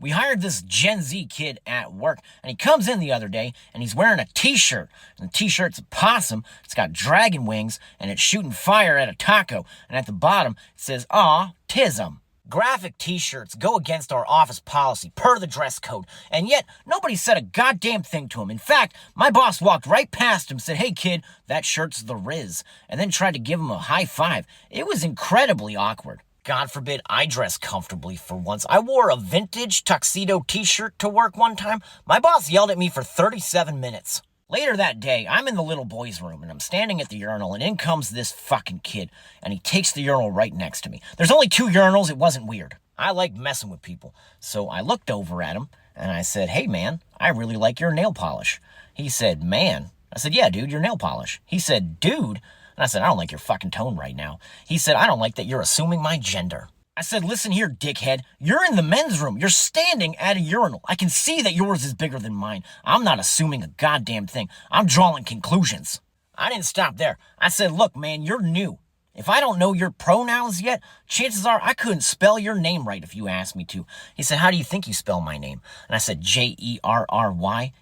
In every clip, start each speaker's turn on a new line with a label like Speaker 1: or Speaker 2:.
Speaker 1: We hired this Gen Z kid at work, and he comes in the other day, and he's wearing a t-shirt. And the t-shirt's a possum, it's got dragon wings, and it's shooting fire at a taco. And at the bottom, it says, "Aw, tism." Graphic t-shirts go against our office policy per the dress code, and yet nobody said a goddamn thing to him. In fact, my boss walked right past him, said, "Hey kid, that shirt's the Riz," and then tried to give him a high five. It was incredibly awkward. God forbid I dress comfortably for once. I wore a vintage tuxedo t-shirt to work one time. My boss yelled at me for 37 minutes. Later that day, I'm in the little boy's room, and I'm standing at the urinal, and in comes this fucking kid, and he takes the urinal right next to me. There's only 2 urinals, it wasn't weird. I like messing with people, so I looked over at him, and I said, "Hey man, I really like your nail polish." He said, "Man?" I said, "Yeah dude, your nail polish." He said, "Dude?" And I said, "I don't like your fucking tone right now." He said, "I don't like that you're assuming my gender." I said, "Listen here, dickhead. You're in the men's room. You're standing at a urinal. I can see that yours is bigger than mine. I'm not assuming a goddamn thing. I'm drawing conclusions." I didn't stop there. I said, "Look, man, you're new. If I don't know your pronouns yet, chances are I couldn't spell your name right if you asked me to." He said, "How do you think you spell my name?" And I said, Jerry. He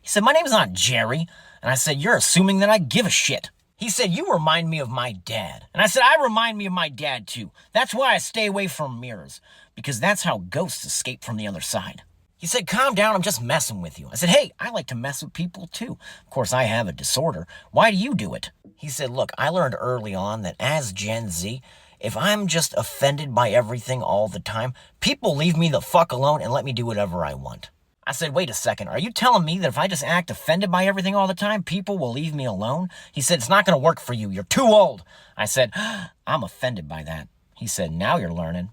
Speaker 1: said, "My name's not Jerry." And I said, "You're assuming that I give a shit." He said, "You remind me of my dad." And I said, "I remind me of my dad too. That's why I stay away from mirrors, because that's how ghosts escape from the other side." He said, "Calm down, I'm just messing with you." I said, "Hey, I like to mess with people too. Of course, I have a disorder. Why do you do it?" He said, "Look, I learned early on that as Gen Z, if I'm just offended by everything all the time, people leave me the fuck alone and let me do whatever I want." I said, "Wait a second, are you telling me that if I just act offended by everything all the time, people will leave me alone?" He said, "It's not going to work for you. You're too old." I said, "I'm offended by that." He said, "Now you're learning."